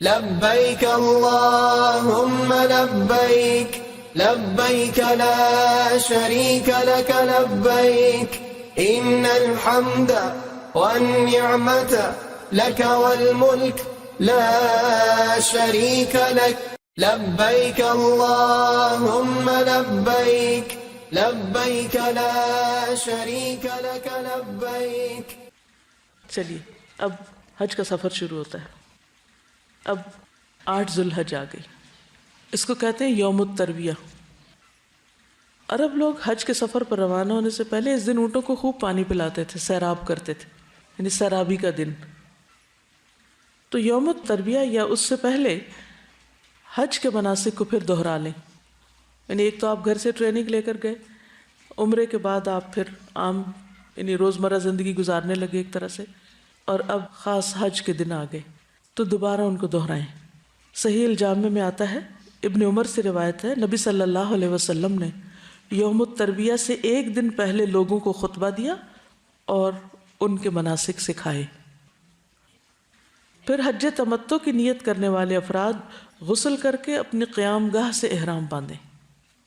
لبيك اللهم لبيك لبيك لا شريك لك لبيك إن الحمد والنعمة لك والملك لا شريك لك لبيك اللهم لبيك لبيك لا شريك لك لبيك. چلیے اب حج کا سفر شروع ہوتا ہے. اب 8 ذوالحج آ گئی. اس کو کہتے ہیں یوم الترویہ. عرب لوگ حج کے سفر پر روانہ ہونے سے پہلے اس دن اونٹوں کو خوب پانی پلاتے تھے، سیراب کرتے تھے، یعنی سیرابی کا دن. تو یوم الترویہ یا اس سے پہلے حج کے مناسک کو پھر دہرا لیں. یعنی ایک تو آپ گھر سے ٹریننگ لے کر گئے، عمرے کے بعد آپ پھر عام یعنی روزمرہ زندگی گزارنے لگے ایک طرح سے، اور اب خاص حج کے دن آ گئے تو دوبارہ ان کو دہرائیں. صحیح الجامع میں آتا ہے، ابن عمر سے روایت ہے، نبی صلی اللہ علیہ وسلم نے یوم الترویہ سے ایک دن پہلے لوگوں کو خطبہ دیا اور ان کے مناسک سکھائے. پھر حج تمتع کی نیت کرنے والے افراد غسل کر کے اپنی قیام گاہ سے احرام باندھیں.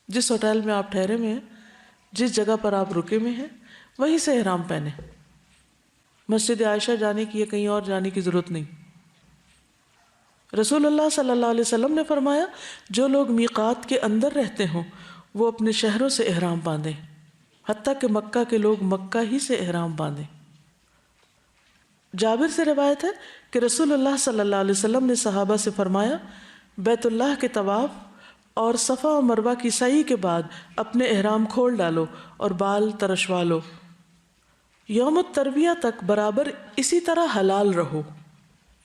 جس ہوٹل میں آپ ٹھہرے ہوئے ہیں، جس جگہ پر آپ رکے ہوئے ہیں، وہیں سے احرام پہنیں. مسجد عائشہ جانے کی یا کہیں اور جانے کی ضرورت نہیں. رسول اللہ صلی اللہ علیہ وسلم نے فرمایا جو لوگ میقات کے اندر رہتے ہوں وہ اپنے شہروں سے احرام باندھیں، حتیٰ کہ مکہ کے لوگ مکہ ہی سے احرام باندھیں. جابر سے روایت ہے کہ رسول اللہ صلی اللہ علیہ وسلم نے صحابہ سے فرمایا بیت اللہ کے طواف اور صفا و مروہ کی سعی کے بعد اپنے احرام کھول ڈالو اور بال ترشوا لو. یوم الترویہ تک برابر اسی طرح حلال رہو.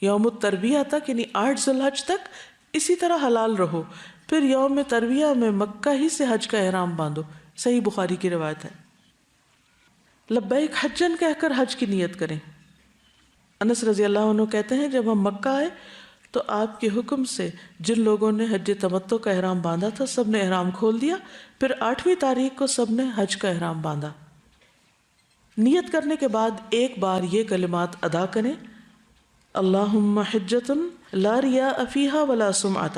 یوم الترویہ تک یعنی 8 ذوالحج تک اسی طرح حلال رہو. پھر یوم ترویہ میں مکہ ہی سے حج کا احرام باندھو. صحیح بخاری کی روایت ہے. لبیک حجن کہہ کر حج کی نیت کریں. انس رضی اللہ عنہ کہتے ہیں جب ہم مکہ آئے تو آپ کے حکم سے جن لوگوں نے حج تمتع کا احرام باندھا تھا سب نے احرام کھول دیا. پھر 8ویں تاریخ کو سب نے حج کا احرام باندھا. نیت کرنے کے بعد ایک بار یہ کلمات ادا کریں، اللہم حجۃ لا ریاء فیہا ولا سمعۃ.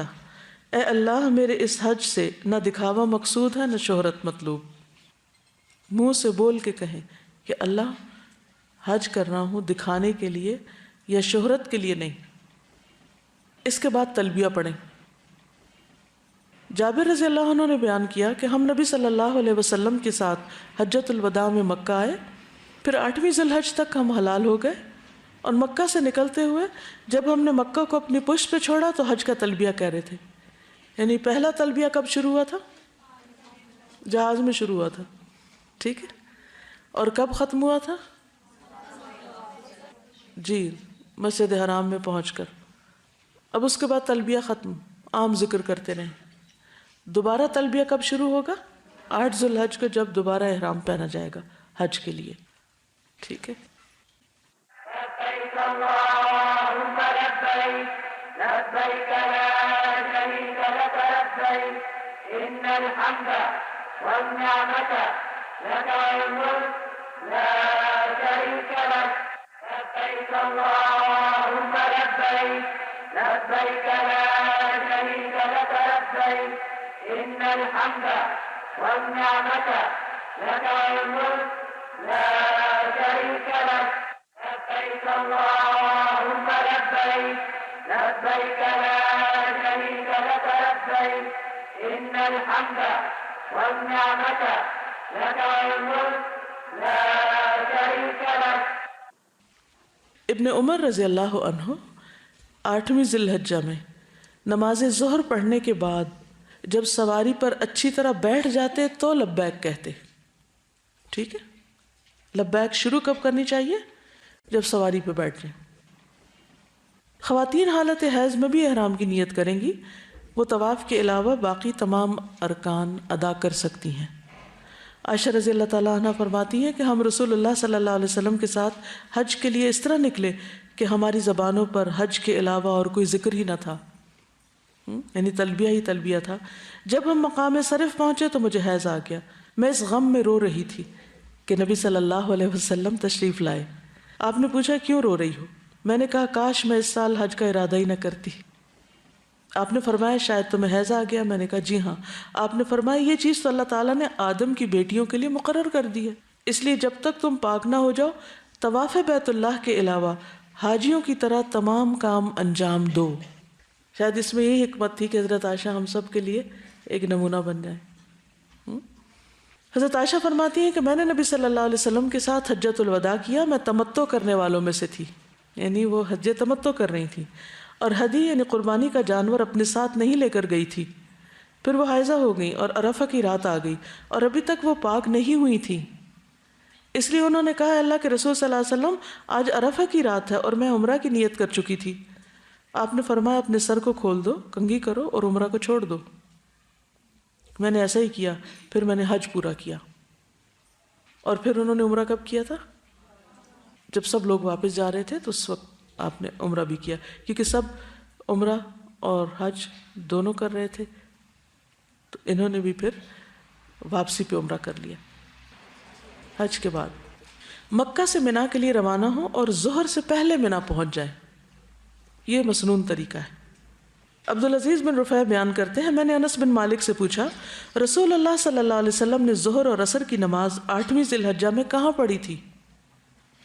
اے اللہ میرے اس حج سے نہ دکھاوا مقصود ہے نہ شہرت مطلوب. منہ سے بول کے کہیں کہ اللہ حج کر رہا ہوں دکھانے کے لیے یا شہرت کے لیے نہیں. اس کے بعد تلبیہ پڑھیں. جابر رضی اللہ عنہ نے بیان کیا کہ ہم نبی صلی اللہ علیہ وسلم کے ساتھ حجۃ الوداع میں مکہ آئے. پھر 8ویں ذوالحج تک ہم حلال ہو گئے اور مکہ سے نکلتے ہوئے جب ہم نے مکہ کو اپنی پشت پہ چھوڑا تو حج کا تلبیہ کہہ رہے تھے. یعنی پہلا تلبیہ کب شروع ہوا تھا؟ جہاز میں شروع ہوا تھا، ٹھیک ہے. اور کب ختم ہوا تھا؟ جی مسجد حرام میں پہنچ کر. اب اس کے بعد تلبیہ ختم، عام ذکر کرتے رہیں. دوبارہ تلبیہ کب شروع ہوگا؟ 8 ذوالحج کو جب دوبارہ احرام پہنا جائے گا حج کے لیے، ٹھیک ہے. لبيك اللهم لبيك لبيك لا شريك لك لبيك إن الحمد والنعمة لك والملك لا شريك لك لبيك اللهم لبيك لبيك لا شريك لك لبيك إن الحمد والنعمة لك والملك لا شريك لك لبيك اللهم لبيك لبيك لا شريك لك لبيك إن الحمد والنعمة لك والملك لا شريك لك. ابن عمر رضی اللہ عنہ 8ویں ذوالحجہ میں نماز ظہر پڑھنے کے بعد جب سواری پر اچھی طرح بیٹھ جاتے تو لبیک کہتے، ٹھیک ہے. لبیک شروع کب کرنی چاہیے؟ جب سواری پہ بیٹھ جائیں. خواتین حالت حیض میں بھی احرام کی نیت کریں گی. وہ طواف کے علاوہ باقی تمام ارکان ادا کر سکتی ہیں. عائشہ رضی اللہ تعالیٰ عنہ فرماتی ہیں کہ ہم رسول اللہ صلی اللہ علیہ وسلم کے ساتھ حج کے لیے اس طرح نکلے کہ ہماری زبانوں پر حج کے علاوہ اور کوئی ذکر ہی نہ تھا، یعنی تلبیہ ہی تلبیہ تھا. جب ہم مقام صرف پہنچے تو مجھے حیض آ گیا. میں اس غم میں رو رہی تھی کہ نبی صلی اللہ علیہ وسلم تشریف لائے. آپ نے پوچھا کیوں رو رہی ہو؟ میں نے کہا کاش میں اس سال حج کا ارادہ ہی نہ کرتی. آپ نے فرمایا شاید تمہیں حیض آ گیا؟ میں نے کہا جی ہاں۔ آپ نے فرمایا یہ چیز تو اللہ تعالیٰ نے آدم کی بیٹیوں کے لیے مقرر کر دی ہے، اس لیے جب تک تم پاک نہ ہو جاؤ طواف بیت اللہ کے علاوہ حاجیوں کی طرح تمام کام انجام دو۔ شاید اس میں یہی حکمت تھی کہ حضرت عائشہ ہم سب کے لیے ایک نمونہ بن جائے۔ حضرت عائشہ فرماتی ہیں کہ میں نے نبی صلی اللہ علیہ وسلم کے ساتھ حجۃ الوداع کیا، میں تمتع کرنے والوں میں سے تھی، یعنی وہ حج تمتع کر رہی تھی، اور ہدی یعنی قربانی کا جانور اپنے ساتھ نہیں لے کر گئی تھی۔ پھر وہ حائضہ ہو گئی اور عرفہ کی رات آ گئی اور ابھی تک وہ پاک نہیں ہوئی تھی، اس لیے انہوں نے کہا اللہ کے رسول صلی اللہ علیہ وسلم آج عرفہ کی رات ہے اور میں عمرہ کی نیت کر چکی تھی۔ آپ نے فرمایا اپنے سر کو کھول دو، کنگھی کرو اور عمرہ کو چھوڑ دو۔ میں نے ایسا ہی کیا، پھر میں نے حج پورا کیا۔ اور پھر انہوں نے عمرہ کب کیا تھا؟ جب سب لوگ واپس جا رہے تھے تو اس وقت آپ نے عمرہ بھی کیا، کیونکہ سب عمرہ اور حج دونوں کر رہے تھے، تو انہوں نے بھی پھر واپسی پہ عمرہ کر لیا۔ حج کے بعد مکہ سے منا کے لیے روانہ ہوں اور ظہر سے پہلے منا پہنچ جائیں، یہ مسنون طریقہ ہے۔ عبدالعزیز بن رفیع بیان کرتے ہیں میں نے انس بن مالک سے پوچھا رسول اللہ صلی اللہ علیہ وسلم نے ظہر اور عصر کی نماز 8ویں ذی الحجہ میں کہاں پڑھی تھی؟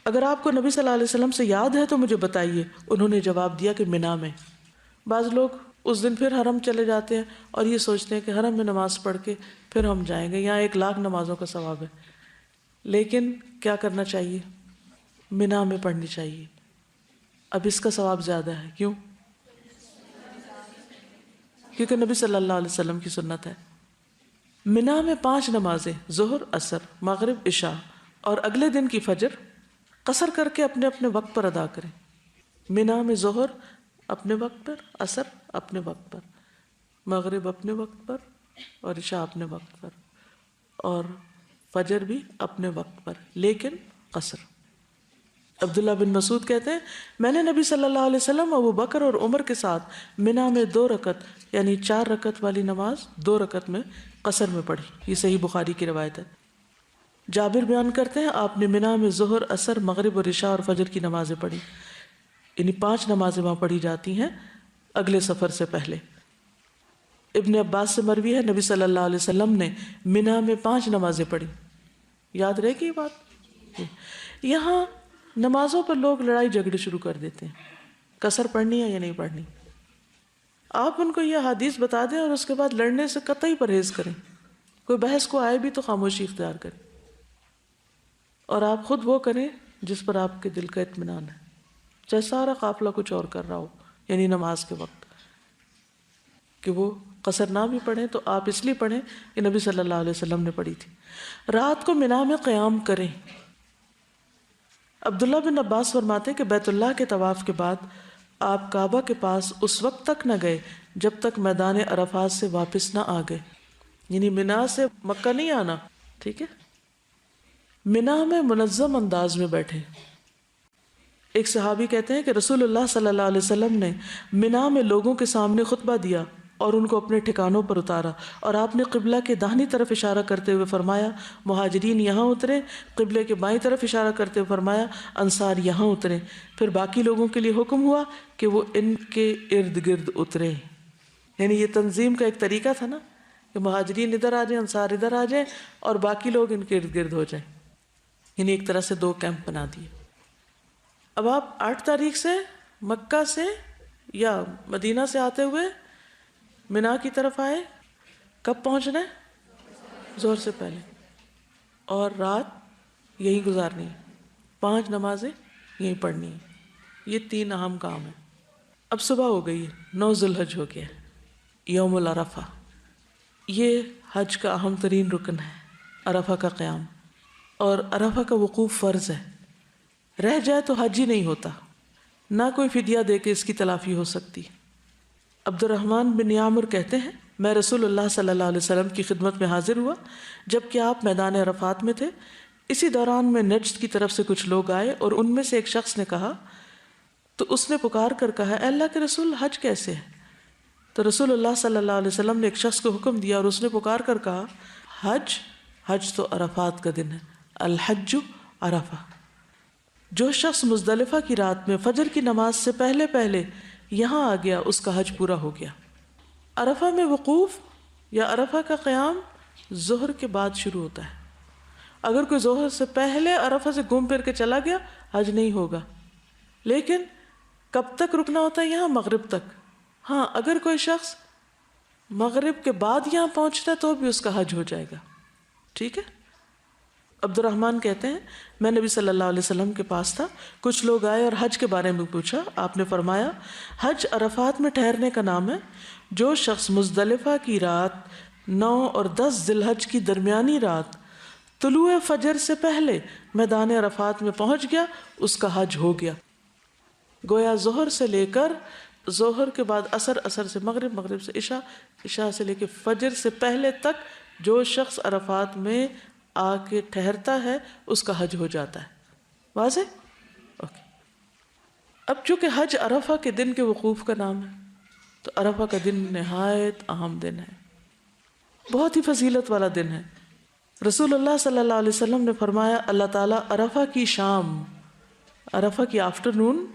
اگر آپ کو نبی صلی اللہ علیہ وسلم سے یاد ہے تو مجھے بتائیے۔ انہوں نے جواب دیا کہ منا میں۔ بعض لوگ اس دن پھر حرم چلے جاتے ہیں اور یہ سوچتے ہیں کہ حرم میں نماز پڑھ کے پھر ہم جائیں گے، یہاں 1,00,000 نمازوں کا ثواب ہے، لیکن کیا کرنا چاہیے؟ منا میں پڑھنی چاہیے۔ اب اس کا ثواب زیادہ ہے، کیوں؟ کیونکہ نبی صلی اللہ علیہ وسلم کی سنت ہے۔ منا میں 5 نمازیں ظہر، عصر، مغرب، عشاء اور اگلے دن کی فجر قصر کر کے اپنے اپنے وقت پر ادا کریں۔ منا میں ظہر اپنے وقت پر، عصر اپنے وقت پر، مغرب اپنے وقت پر اور عشاء اپنے وقت پر، اور فجر بھی اپنے وقت پر، لیکن قصر۔ عبداللہ بن مسعود کہتے ہیں میں نے نبی صلی اللہ علیہ وسلم ابو بکر اور عمر کے ساتھ منا میں 2 رکعت یعنی 4 رکعت والی نماز 2 رکعت میں قصر میں پڑھی۔ یہ صحیح بخاری کی روایت ہے۔ جابر بیان کرتے ہیں آپ نے منا میں ظہر، عصر، مغرب اور عشاء اور فجر کی نمازیں پڑھی، یعنی 5 نمازیں وہاں پڑھی جاتی ہیں اگلے سفر سے پہلے۔ ابن عباس سے مروی ہے نبی صلی اللہ علیہ وسلم نے منا میں 5 نمازیں پڑھی۔ یاد رہے گی یہ بات؟ یہاں نمازوں پر لوگ لڑائی جھگڑے شروع کر دیتے ہیں، قصر پڑھنی ہے یا نہیں پڑھنی۔ آپ ان کو یہ حدیث بتا دیں اور اس کے بعد لڑنے سے قطعی پرہیز کریں، کوئی بحث کو آئے بھی تو خاموشی اختیار کریں، اور آپ خود وہ کریں جس پر آپ کے دل کا اطمینان ہے، چاہے سارا قافلہ کچھ اور کر رہا ہو، یعنی نماز کے وقت، کہ وہ قصر نہ بھی پڑھیں تو آپ اس لیے پڑھیں کہ نبی صلی اللہ علیہ وسلم نے پڑھی تھی۔ رات کو منا میں قیام کریں۔ عبداللہ بن عباس فرماتے کہ بیت اللہ کے طواف کے بعد آپ کعبہ کے پاس اس وقت تک نہ گئے جب تک میدان عرفات سے واپس نہ آ گئے، یعنی منا سے مکہ نہیں آنا، ٹھیک ہے؟ منا میں منظم انداز میں بیٹھے۔ ایک صحابی کہتے ہیں کہ رسول اللہ صلی اللہ علیہ وسلم نے منا میں لوگوں کے سامنے خطبہ دیا اور ان کو اپنے ٹھکانوں پر اتارا، اور آپ نے قبلہ کے داہنی طرف اشارہ کرتے ہوئے فرمایا مہاجرین یہاں اتریں، قبلے کے بائیں طرف اشارہ کرتے ہوئے فرمایا انصار یہاں اتریں۔ پھر باقی لوگوں کے لیے حکم ہوا کہ وہ ان کے ارد گرد اتریں، یعنی یہ تنظیم کا ایک طریقہ تھا نا کہ مہاجرین ادھر آ جائیں، انصار ادھر آ جائیں، اور باقی لوگ ان کے ارد گرد ہو جائیں، یعنی ایک طرح سے 2 کیمپ بنا دیے۔ اب آپ 8 تاریخ سے مکہ سے یا مدینہ سے آتے ہوئے منا کی طرف آئے، کب پہنچنا ہے؟ ظہر سے پہلے، اور رات یہی گزارنی ہے، 5 نمازیں یہی پڑھنی ہے۔ یہ 3 اہم کام ہیں۔ اب صبح ہو گئی ہے، 9 ذی الحجہ ہو گیا، یوم العرفہ۔ یہ حج کا اہم ترین رکن ہے، عرفہ کا قیام، اور عرفہ کا وقوف فرض ہے۔ رہ جائے تو حج ہی نہیں ہوتا، نہ کوئی فدیہ دے کے اس کی تلافی ہو سکتی۔ عبد الرحمن بن یامر کہتے ہیں میں رسول اللہ صلی اللہ علیہ وسلم کی خدمت میں حاضر ہوا جبکہ آپ میدان عرفات میں تھے۔ اسی دوران میں نجد کی طرف سے کچھ لوگ آئے اور ان میں سے ایک شخص نے کہا، تو اس نے پکار کر کہا اے اللہ کے رسول حج کیسے ہے؟ تو رسول اللہ صلی اللہ علیہ وسلم نے ایک شخص کو حکم دیا اور اس نے پکار کر کہا حج تو عرفات کا دن ہے، الحج عرفہ۔ جو شخص مزدلفہ کی رات میں فجر کی نماز سے پہلے یہاں آ گیا اس کا حج پورا ہو گیا۔ عرفہ میں وقوف یا عرفہ کا قیام ظہر کے بعد شروع ہوتا ہے. اگر کوئی ظہر سے پہلے عرفہ سے گھوم پھر کے چلا گیا حج نہیں ہوگا. لیکن کب تک رکنا ہوتا ہے یہاں؟ مغرب تک. ہاں اگر کوئی شخص مغرب کے بعد یہاں پہنچتا ہے تو بھی اس کا حج ہو جائے گا. ٹھیک ہے. عبد الرحمن کہتے ہیں میں نبی صلی اللہ علیہ وسلم کے پاس تھا، کچھ لوگ آئے اور حج کے بارے میں پوچھا. آپ نے فرمایا حج عرفات میں ٹھہرنے کا نام ہے. جو شخص مزدلفہ کی رات 9 اور 10 ذی الحج کی درمیانی رات طلوع فجر سے پہلے میدان عرفات میں پہنچ گیا اس کا حج ہو گیا. گویا ظہر سے لے کر ظہر کے بعد عصر، عصر سے مغرب، مغرب سے عشاء، عشاء سے لے کے فجر سے پہلے تک جو شخص عرفات میں آ کے ٹھہرتا ہے اس کا حج ہو جاتا ہے. واضح؟ اوکے. اب چونکہ حج عرفہ کے دن کے وقوف کا نام ہے تو عرفہ کا دن نہایت اہم دن ہے، بہت ہی فضیلت والا دن ہے. رسول اللہ صلی اللہ علیہ وسلم نے فرمایا اللہ تعالیٰ عرفہ کی شام، عرفہ کی آفٹرنون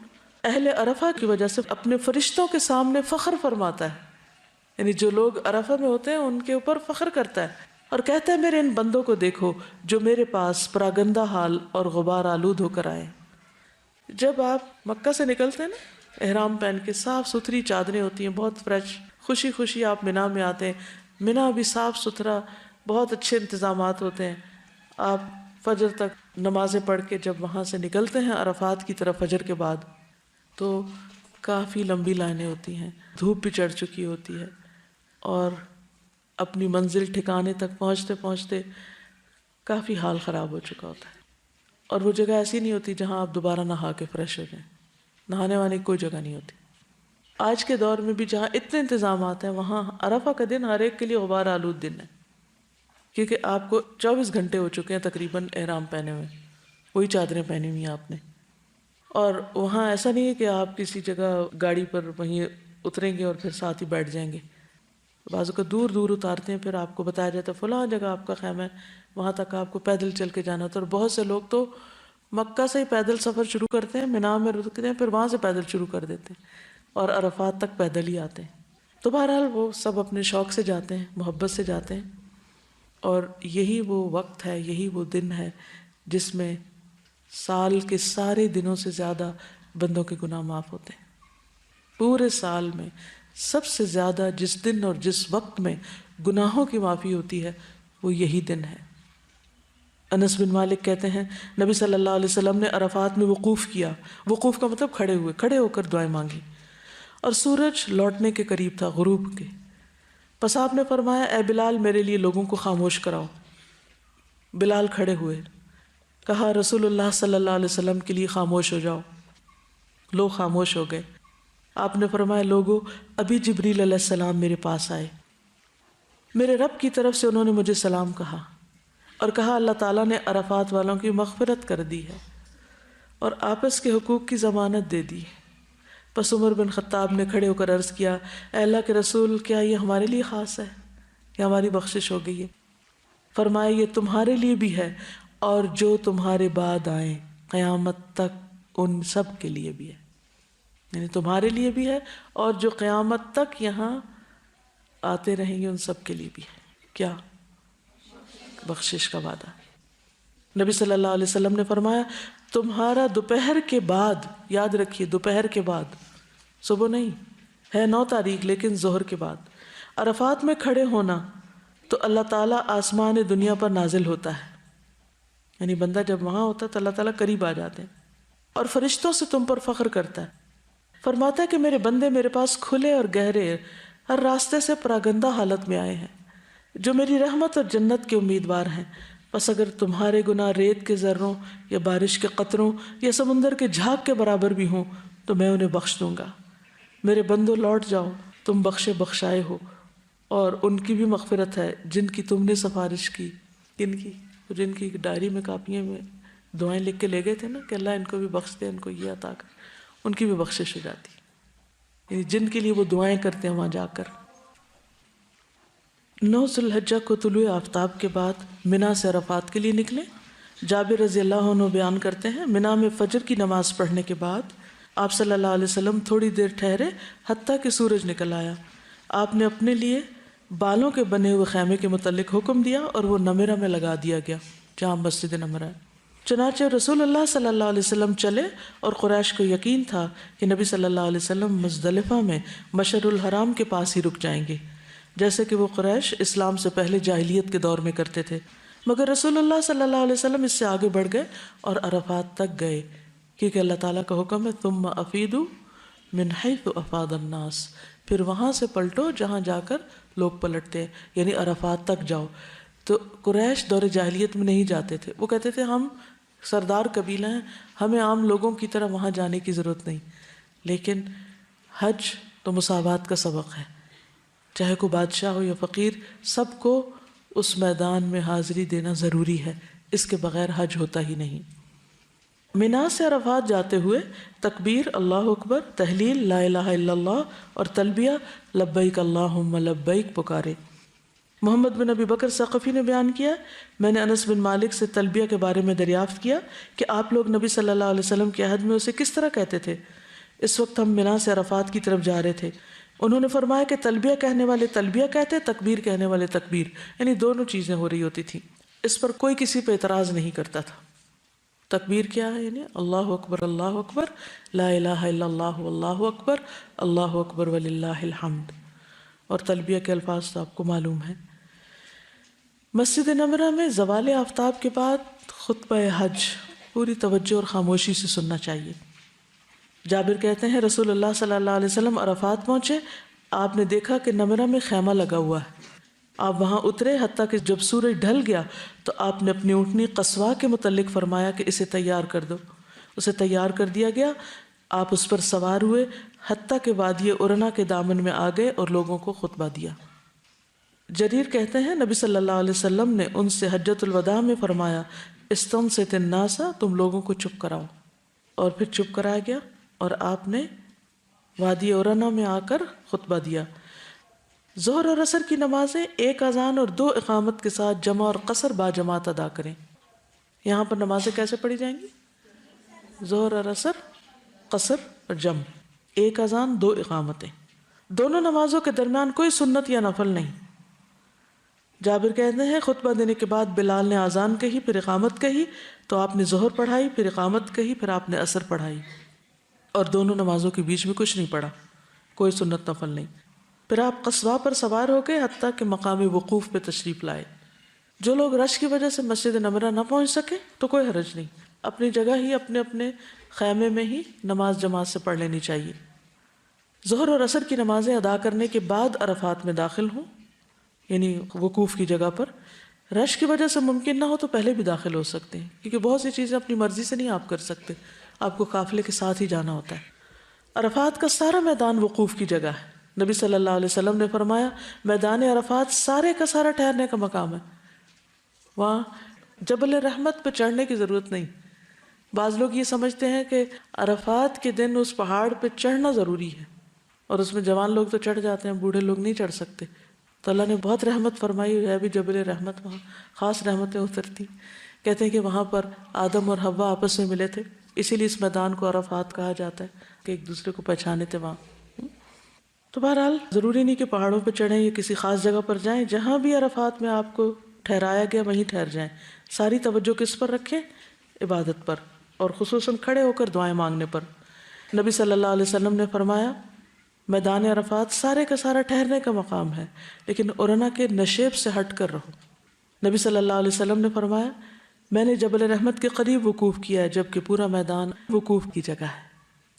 اہل عرفہ کی وجہ سے اپنے فرشتوں کے سامنے فخر فرماتا ہے. یعنی جو لوگ عرفہ میں ہوتے ہیں ان کے اوپر فخر کرتا ہے اور کہتا ہے میرے ان بندوں کو دیکھو جو میرے پاس پراگندہ حال اور غبار آلود ہو کر آئے. جب آپ مکہ سے نکلتے ہیں نا احرام پہن کے، صاف ستھری چادریں ہوتی ہیں، بہت فریش، خوشی خوشی آپ مینا میں آتے ہیں. مینا بھی صاف ستھرا، بہت اچھے انتظامات ہوتے ہیں. آپ فجر تک نمازیں پڑھ کے جب وہاں سے نکلتے ہیں عرفات کی طرف فجر کے بعد تو کافی لمبی لائنیں ہوتی ہیں، دھوپ بھی چڑھ چکی ہوتی ہے اور اپنی منزل ٹھکانے تک پہنچتے پہنچتے کافی حال خراب ہو چکا ہوتا ہے. اور وہ جگہ ایسی نہیں ہوتی جہاں آپ دوبارہ نہا کے فریش ہو جائیں، نہانے والی کوئی جگہ نہیں ہوتی. آج کے دور میں بھی جہاں اتنے انتظامات ہیں وہاں عرفہ کا دن ہر ایک کے لیے غبار آلود دن ہے، کیونکہ آپ کو 24 گھنٹے ہو چکے ہیں تقریباً احرام پہنے ہوئے، وہی چادریں پہنی ہوئی ہیں آپ نے. اور وہاں ایسا نہیں ہے کہ آپ کسی جگہ گاڑی پر وہیں اتریں گے اور پھر ساتھ ہی بیٹھ جائیں گے. بعضوں کو دور دور اتارتے ہیں، پھر آپ کو بتایا جاتا ہے فلاں جگہ آپ کا خیمہ ہے، وہاں تک آپ کو پیدل چل کے جانا ہوتا ہے. اور بہت سے لوگ تو مکہ سے ہی پیدل سفر شروع کرتے ہیں، مینا میں رکتے ہیں، پھر وہاں سے پیدل شروع کر دیتے ہیں اور عرفات تک پیدل ہی آتے ہیں. تو بہرحال وہ سب اپنے شوق سے جاتے ہیں، محبت سے جاتے ہیں. اور یہی وہ وقت ہے، یہی وہ دن ہے جس میں سال کے سارے دنوں سے زیادہ بندوں کے گناہ معاف ہوتے ہیں. پورے سال میں سب سے زیادہ جس دن اور جس وقت میں گناہوں کی معافی ہوتی ہے وہ یہی دن ہے. انس بن مالک کہتے ہیں نبی صلی اللہ علیہ وسلم نے عرفات میں وقوف کیا. وقوف کا مطلب کھڑے ہوئے، کھڑے ہو کر دعائیں مانگی، اور سورج لوٹنے کے قریب تھا، غروب کے. پس آپ نے فرمایا اے بلال میرے لیے لوگوں کو خاموش کراؤ. بلال کھڑے ہوئے، کہا رسول اللہ صلی اللہ علیہ وسلم کے لیے خاموش ہو جاؤ. لوگ خاموش ہو گئے. آپ نے فرمایا لوگو ابھی جبریل علیہ السلام میرے پاس آئے، میرے رب کی طرف سے انہوں نے مجھے سلام کہا اور کہا اللہ تعالیٰ نے عرفات والوں کی مغفرت کر دی ہے اور آپس کے حقوق کی ضمانت دے دی. پس عمر بن خطاب نے کھڑے ہو کر عرض کیا اے اللہ کے رسول کیا یہ ہمارے لیے خاص ہے کہ ہماری بخشش ہو گئی ہے؟ فرمایا یہ تمہارے لیے بھی ہے اور جو تمہارے بعد آئیں قیامت تک ان سب کے لیے بھی ہے. یعنی تمہارے لیے بھی ہے اور جو قیامت تک یہاں آتے رہیں گے ان سب کے لیے بھی ہے. کیا؟ بخشش کا وعدہ. نبی صلی اللہ علیہ وسلم نے فرمایا تمہارا دوپہر کے بعد، یاد رکھیے دوپہر کے بعد، صبح نہیں ہے 9 تاریخ لیکن ظہر کے بعد عرفات میں کھڑے ہونا تو اللہ تعالیٰ آسمان دنیا پر نازل ہوتا ہے. یعنی بندہ جب وہاں ہوتا ہے تو اللہ تعالیٰ قریب آ جاتے ہیں اور فرشتوں سے تم پر فخر کرتا ہے. فرماتا ہے کہ میرے بندے میرے پاس کھلے اور گہرے ہر راستے سے پراگندہ حالت میں آئے ہیں جو میری رحمت اور جنت کے امیدوار ہیں. بس اگر تمہارے گناہ ریت کے ذروں یا بارش کے قطروں یا سمندر کے جھاگ کے برابر بھی ہوں تو میں انہیں بخش دوں گا. میرے بندوں لوٹ جاؤ، تم بخشے بخشائے ہو اور ان کی بھی مغفرت ہے جن کی تم نے سفارش کی. کن کی؟ جن کی ڈائری میں کاپیوں میں دعائیں لکھ کے لے گئے تھے نا کہ اللہ ان کو بھی بخش دے، ان کو یہ عطا کر، ان کی بھی بخشش ہو جاتی. یعنی جن کے لیے وہ دعائیں کرتے ہیں وہاں جا کر. 9 ذی الحجہ کو طلوع آفتاب کے بعد منا سے عرفات کے لیے نکلے. جابر رضی اللہ عنہ بیان کرتے ہیں منا میں فجر کی نماز پڑھنے کے بعد آپ صلی اللہ علیہ وسلم تھوڑی دیر ٹھہرے حتیٰ کہ سورج نکل آیا. آپ نے اپنے لیے بالوں کے بنے ہوئے خیمے کے متعلق حکم دیا اور وہ نمرہ میں لگا دیا گیا جہاں مسجد نمرہ ہے۔ چنانچہ رسول اللہ صلی اللہ علیہ وسلم چلے اور قریش کو یقین تھا کہ نبی صلی اللہ علیہ وسلم مزدلفہ میں مشعر الحرام کے پاس ہی رک جائیں گے، جیسے کہ وہ قریش اسلام سے پہلے جاہلیت کے دور میں کرتے تھے۔ مگر رسول اللہ صلی اللہ علیہ وسلم اس سے آگے بڑھ گئے اور عرفات تک گئے، کیونکہ اللہ تعالیٰ کا حکم ہے ثم افیدوا من حیث افاض الناس، پھر وہاں سے پلٹو جہاں جا کر لوگ پلٹتے ہیں، یعنی عرفات تک جاؤ۔ تو قریش دور جاہلیت میں نہیں جاتے تھے، وہ کہتے تھے ہم سردار قبیلہ ہیں، ہمیں عام لوگوں کی طرح وہاں جانے کی ضرورت نہیں۔ لیکن حج تو مساوات کا سبق ہے، چاہے کوئی بادشاہ ہو یا فقیر، سب کو اس میدان میں حاضری دینا ضروری ہے، اس کے بغیر حج ہوتا ہی نہیں۔ منا سے عرفات جاتے ہوئے تکبیر اللہ اکبر، تحلیل لا الہ الا اللہ اور تلبیہ لبیک اللہم لبیک پکارے۔ محمد بن ابی بکر ثقفی نے بیان کیا، میں نے انس بن مالک سے تلبیہ کے بارے میں دریافت کیا کہ آپ لوگ نبی صلی اللہ علیہ وسلم کے عہد میں اسے کس طرح کہتے تھے۔ اس وقت ہم منا سے عرفات کی طرف جا رہے تھے، انہوں نے فرمایا کہ تلبیہ کہنے والے تلبیہ کہتے، تکبیر کہنے والے تکبیر، یعنی دونوں چیزیں ہو رہی ہوتی تھیں۔ اس پر کوئی کسی پہ اعتراض نہیں کرتا تھا۔ تکبیر کیا ہے؟ یعنی اللہ اکبر لا الہ الا اللہ واللہ اکبر اللہ اکبر وللہ الحمد، اور تلبیہ کے الفاظ تو آپ کو معلوم ہے۔ مسجد نمرہ میں زوال آفتاب کے بعد خطبہ حج پوری توجہ اور خاموشی سے سننا چاہیے۔ جابر کہتے ہیں رسول اللہ صلی اللہ علیہ وسلم عرفات پہنچے، آپ نے دیکھا کہ نمرہ میں خیمہ لگا ہوا ہے، آپ وہاں اترے، حتیٰ کہ جب سورج ڈھل گیا تو آپ نے اپنی اونٹنی قصواء کے متعلق فرمایا کہ اسے تیار کر دو، اسے تیار کر دیا گیا، آپ اس پر سوار ہوئے حتیٰ کہ وادی ارنا کے دامن میں آ گئے اور لوگوں کو خطبہ دیا۔ جریر کہتے ہیں نبی صلی اللہ علیہ وسلم نے ان سے حجۃ الوداع میں فرمایا استنصت الناس، تم لوگوں کو چپ کراؤ، اور پھر چپ کرایا گیا اور آپ نے وادی ارنا میں آ کر خطبہ دیا۔ ظہر اور عصر کی نمازیں ایک اذان اور 2 اقامت کے ساتھ جمع اور قصر با جماعت ادا کریں۔ یہاں پر نمازیں کیسے پڑھی جائیں گی؟ ظہر اور عصر، قصر اور جمع، ایک اذان 2 اقامتیں، دونوں نمازوں کے درمیان کوئی سنت یا نفل نہیں۔ جابر کہتے ہیں خطبہ دینے کے بعد بلال نے اذان کہی، پھر اقامت کہی، تو آپ نے ظہر پڑھائی، پھر اقامت کہی، پھر آپ نے عصر پڑھائی، اور دونوں نمازوں کے بیچ میں کچھ نہیں پڑھا، کوئی سنت نفل نہیں۔ پھر آپ قصواء پر سوار ہو گئے حتیٰ کہ مقام وقوف پہ تشریف لائے۔ جو لوگ رش کی وجہ سے مسجد نمرہ نہ پہنچ سکے تو کوئی حرج نہیں، اپنی جگہ ہی اپنے اپنے خیمے میں ہی نماز جماعت سے پڑھ لینی چاہیے۔ ظہر اور عصر کی نمازیں ادا کرنے کے بعد عرفات میں داخل ہوں، یعنی وقوف کی جگہ پر۔ رش کی وجہ سے ممکن نہ ہو تو پہلے بھی داخل ہو سکتے ہیں، کیونکہ بہت سی چیزیں اپنی مرضی سے نہیں آپ کر سکتے، آپ کو قافلے کے ساتھ ہی جانا ہوتا ہے۔ عرفات کا سارا میدان وقوف کی جگہ ہے۔ نبی صلی اللہ علیہ وسلم نے فرمایا میدان عرفات سارے کا سارا ٹھہرنے کا مقام ہے، وہاں جبل رحمت پہ چڑھنے کی ضرورت نہیں۔ بعض لوگ یہ سمجھتے ہیں کہ عرفات کے دن اس پہاڑ پہ چڑھنا ضروری ہے، اور اس میں جوان لوگ تو چڑھ جاتے ہیں، بوڑھے لوگ نہیں چڑھ سکتے۔ تو اللہ نے بہت رحمت فرمائی ہے بھی جبل رحمت، وہاں خاص رحمتیں اترتی۔ کہتے ہیں کہ وہاں پر آدم اور حوا آپس میں ملے تھے، اسی لیے اس میدان کو عرفات کہا جاتا ہے کہ ایک دوسرے کو پہچانے تھے وہاں۔ تو بہرحال ضروری نہیں کہ پہاڑوں پہ چڑھیں یا کسی خاص جگہ پر جائیں، جہاں بھی عرفات میں آپ کو ٹھہرایا گیا وہیں ٹھہر جائیں۔ ساری توجہ کس پر رکھیں؟ عبادت پر، اور خصوصاً کھڑے ہو کر دعائیں مانگنے پر۔ نبی صلی اللہ علیہ وسلم نے فرمایا میدان عرفات سارے کا سارا ٹھہرنے کا مقام ہے، لیکن ارنا کے نشیب سے ہٹ کر رہو۔ نبی صلی اللہ علیہ وسلم نے فرمایا میں نے جبل رحمت کے قریب وقوف کیا ہے، جبکہ پورا میدان وقوف کی جگہ ہے،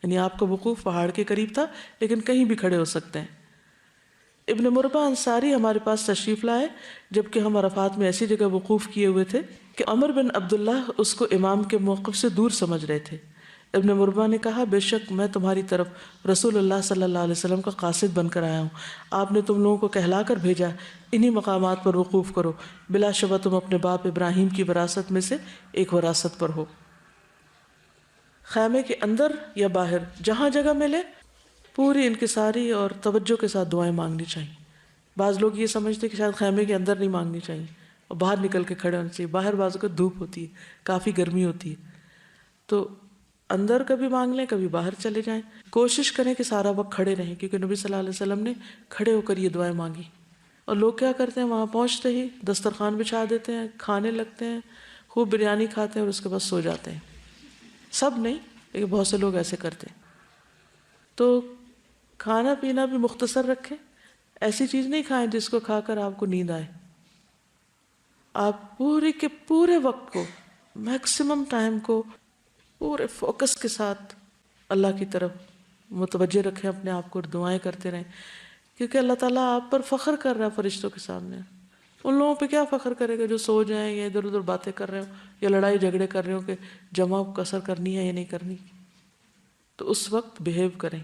یعنی آپ کا وقوف پہاڑ کے قریب تھا لیکن کہیں بھی کھڑے ہو سکتے ہیں۔ ابن مربع انصاری ہمارے پاس تشریف لائے جبکہ ہم عرفات میں ایسی جگہ وقوف کیے ہوئے تھے کہ عمر بن عبداللہ اس کو امام کے موقف سے دور سمجھ رہے تھے۔ ابن مربع نے کہا بے شک میں تمہاری طرف رسول اللہ صلی اللہ علیہ وسلم کا قاصد بن کر آیا ہوں، آپ نے تم لوگوں کو کہلا کر بھیجا انہی مقامات پر وقوف کرو، بلا شبہ تم اپنے باپ ابراہیم کی وراثت میں سے ایک وراثت پر ہو۔ خیمے کے اندر یا باہر جہاں جگہ ملے پوری انکساری اور توجہ کے ساتھ دعائیں مانگنی چاہیے۔ بعض لوگ یہ سمجھتے کہ شاید خیمے کے اندر نہیں مانگنی چاہیے اور باہر نکل کے کھڑے ہونے چاہیے، باہر بعض اوقات دھوپ ہوتی ہے، کافی گرمی ہوتی ہے، تو اندر کبھی مانگ لیں کبھی باہر چلے جائیں. کوشش کریں کہ سارا وقت کھڑے رہیں، کیونکہ نبی صلی اللہ علیہ وسلم نے کھڑے ہو کر یہ دعائیں مانگی. اور لوگ کیا کرتے ہیں، وہاں پہنچتے ہی دسترخوان بچھا دیتے ہیں، کھانے لگتے ہیں، خوب بریانی کھاتے ہیں اور اس کے بعد سو جاتے ہیں. سب نہیں، لیکن بہت سے لوگ ایسے کرتے ہیں. تو کھانا پینا بھی مختصر رکھیں. ایسی چیز نہیں کھائیں جس کو کھا کر آپ کو نیند آئے. آپ پورے کے پورے وقت کو، میکسیمم ٹائم کو پورے فوکس کے ساتھ اللہ کی طرف متوجہ رکھیں اپنے آپ کو، اور دعائیں کرتے رہیں. کیونکہ اللہ تعالیٰ آپ پر فخر کر رہا ہے فرشتوں کے سامنے. ان لوگوں پہ کیا فخر کرے گا جو سو جائیں یا ادھر ادھر باتیں کر رہے ہوں یا لڑائی جھگڑے کر رہے ہوں کہ جمع کثر کرنی ہے یا نہیں کرنی. تو اس وقت بہیو کریں.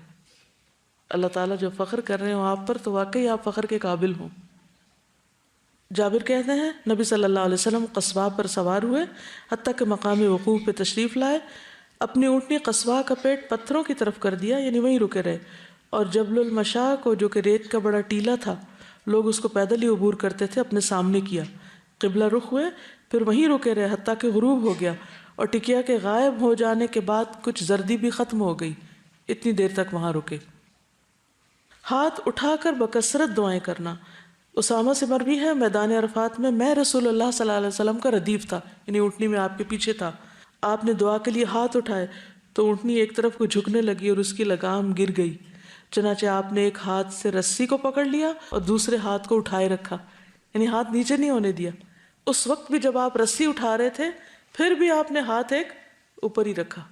اللہ تعالیٰ جو فخر کر رہے ہوں آپ پر تو واقعی آپ فخر کے قابل ہوں. جابر کہتے ہیں نبی صلی اللہ علیہ وسلم قصواء پر سوار ہوئے حتیٰ کہ مقام وقوف پہ تشریف لائے. اپنی اونٹنی قصواء کا پیٹ پتھروں کی طرف کر دیا، یعنی وہیں رکے رہے. اور جبل المشاء کو، جو کہ ریت کا بڑا ٹیلہ تھا، لوگ اس کو پیدل ہی عبور کرتے تھے، اپنے سامنے کیا. قبلہ رخ ہوئے، پھر وہیں رکے رہے حتیٰ کہ غروب ہو گیا. اور ٹکیا کے غائب ہو جانے کے بعد کچھ زردی بھی ختم ہو گئی. اتنی دیر تک وہاں رکے. ہاتھ اٹھا کر بکثرت دعائیں کرنا. اسامہ سے مروی ہے میدان عرفات میں رسول اللہ صلی اللہ علیہ وسلم کا ردیف تھا، یعنی اونٹنی میں آپ کے پیچھے تھا. آپ نے دعا کے لیے ہاتھ اٹھائے تو اونٹنی ایک طرف کو جھکنے لگی اور اس کی لگام گر گئی. چنانچہ آپ نے ایک ہاتھ سے رسی کو پکڑ لیا اور دوسرے ہاتھ کو اٹھائے رکھا، یعنی ہاتھ نیچے نہیں ہونے دیا. اس وقت بھی جب آپ رسی اٹھا رہے تھے پھر بھی آپ نے ہاتھ ایک اوپر ہی رکھا.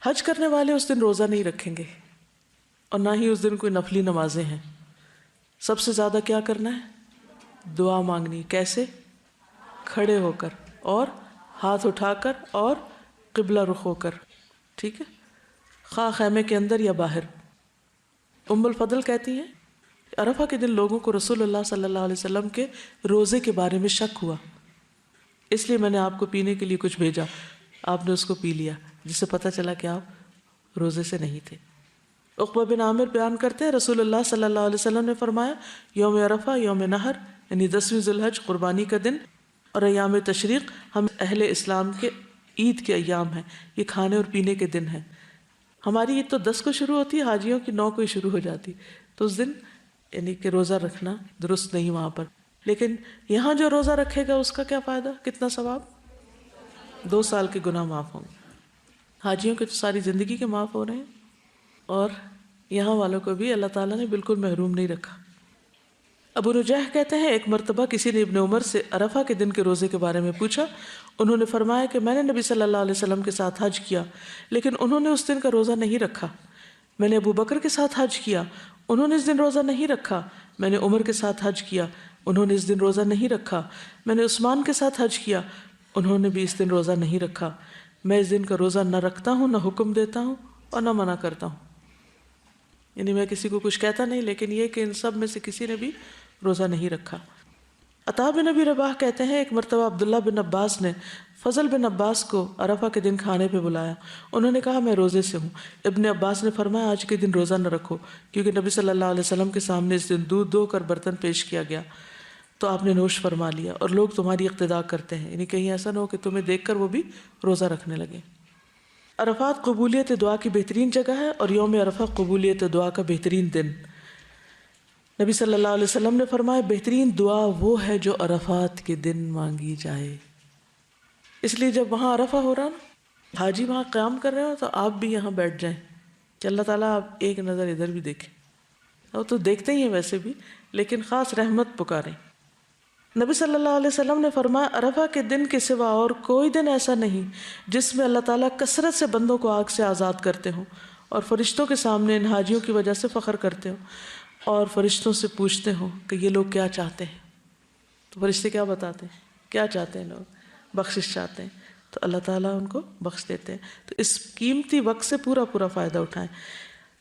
حج کرنے والے اس دن روزہ نہیں رکھیں گے اور نہ ہی اس دن کوئی نفلی نمازیں ہیں. سب سے زیادہ کیا کرنا ہے؟ دعا مانگنی. کیسے؟ کھڑے ہو کر اور ہاتھ اٹھا کر اور قبلہ رخ ہو کر. ٹھیک ہے، خواہ خیمے کے اندر یا باہر. ام الفضل کہتی ہیں عرفہ کے دن لوگوں کو رسول اللہ صلی اللہ علیہ وسلم کے روزے کے بارے میں شک ہوا، اس لیے میں نے آپ کو پینے کے لیے کچھ بھیجا. آپ نے اس کو پی لیا، جس سے پتہ چلا کہ آپ روزے سے نہیں تھے. عقبہ بن عامر بیان کرتے ہیں رسول اللہ صلی اللہ علیہ وسلم نے فرمایا یوم عرفہ یوم نحر، یعنی 10ویں ذی الحج قربانی کا دن، اور ایام تشریق ہم اہل اسلام کے عید کے ایام ہیں. یہ کھانے اور پینے کے دن ہیں. ہماری عید تو 10 کو شروع ہوتی ہے، حاجیوں کی 9 کو ہی شروع ہو جاتی. تو اس دن یعنی کہ روزہ رکھنا درست نہیں وہاں پر. لیکن یہاں جو روزہ رکھے گا اس کا کیا فائدہ، کتنا ثواب؟ 2 سال کے گناہ معاف ہوں گے. حاجیوں کے تو ساری زندگی کے معاف ہو رہے ہیں، اور یہاں والوں کو بھی اللہ تعالیٰ نے بالکل محروم نہیں رکھا. ابو نجیح کہتے ہیں ایک مرتبہ کسی نے ابن عمر سے عرفہ کے دن کے روزے کے بارے میں پوچھا. انہوں نے فرمایا کہ میں نے نبی صلی اللہ علیہ وسلم کے ساتھ حج کیا لیکن انہوں نے اس دن کا روزہ نہیں رکھا. میں نے ابو بکر کے ساتھ حج کیا، انہوں نے اس دن روزہ نہیں رکھا. میں نے عمر کے ساتھ حج کیا، انہوں نے اس دن روزہ نہیں رکھا. میں نے عثمان کے ساتھ حج کیا، انہوں نے بھی اس دن روزہ نہیں رکھا. میں اس دن کا روزہ نہ رکھتا ہوں، نہ حکم دیتا ہوں اور نہ منع کرتا ہوں. یعنی میں کسی کو کچھ کہتا نہیں، لیکن یہ کہ ان سب میں سے کسی نے بھی روزہ نہیں رکھا. عطا بن ابی رباح کہتے ہیں ایک مرتبہ عبداللہ بن عباس نے فضل بن عباس کو عرفہ کے دن کھانے پہ بلایا. انہوں نے کہا میں روزے سے ہوں. ابن عباس نے فرمایا آج کے دن روزہ نہ رکھو، کیونکہ نبی صلی اللہ علیہ وسلم کے سامنے اس دن دودھ دو کر برتن پیش کیا گیا تو آپ نے نوش فرما لیا، اور لوگ تمہاری اقتداء کرتے ہیں، یعنی کہیں ایسا نہ ہو کہ تمہیں دیکھ کر وہ بھی روزہ رکھنے لگے. عرفات قبولیت دعا کی بہترین جگہ ہے اور یوم عرفہ قبولیت دعا کا بہترین دن. نبی صلی اللہ علیہ وسلم نے فرمایا بہترین دعا وہ ہے جو عرفات کے دن مانگی جائے. اس لیے جب وہاں عرفہ ہو رہا نا، حاجی وہاں قیام کر رہے ہو تو آپ بھی یہاں بیٹھ جائیں کہ اللہ تعالیٰ آپ ایک نظر ادھر بھی دیکھیں. اور تو دیکھتے ہی ہیں ویسے بھی، لیکن خاص رحمت پکاریں. نبی صلی اللہ علیہ وسلم نے فرمایا عرفہ کے دن کے سوا اور کوئی دن ایسا نہیں جس میں اللہ تعالیٰ کثرت سے بندوں کو آگ سے آزاد کرتے ہوں اور فرشتوں کے سامنے ان حاجیوں کی وجہ سے فخر کرتے ہوں اور فرشتوں سے پوچھتے ہوں کہ یہ لوگ کیا چاہتے ہیں. تو فرشتے کیا بتاتے ہیں؟ کیا چاہتے ہیں لوگ؟ بخشش چاہتے ہیں، تو اللہ تعالیٰ ان کو بخش دیتے ہیں. تو اس قیمتی وقت سے پورا فائدہ اٹھائیں.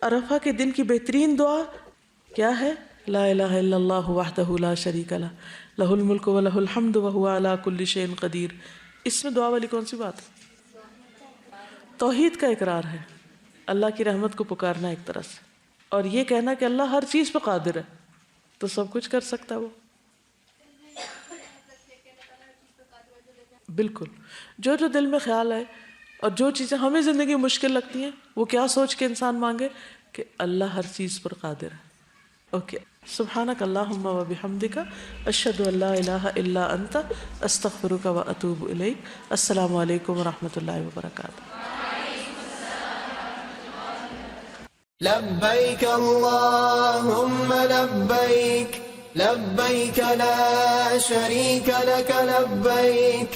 عرفہ کے دن کی بہترین دعا کیا ہے؟ لا الہ الا اللہ وحدہ لا شریک لہ لہ الملک و لہ الحمد وہو علی کل شیء قدیر. اس میں دعا والی کون سی بات ہے؟ توحید کا اقرار ہے، اللہ کی رحمت کو پکارنا ایک طرح سے، اور یہ کہنا کہ اللہ ہر چیز پہ قادر ہے، تو سب کچھ کر سکتا ہے وہ. بالکل جو دل میں خیال آئے اور جو چیزیں ہمیں زندگی مشکل لگتی ہیں وہ کیا سوچ کے انسان مانگے کہ اللہ ہر چیز پر قادر ہے. اوکے. سبحانک اللہم و بحمدک اشہد ان لا الہ الا انت استغفرک و اتوب الیک. السلام علیکم و رحمۃ اللہ وبرکاتہ. لبيك اللهم لبيك لبيك لا شريك لك لبيك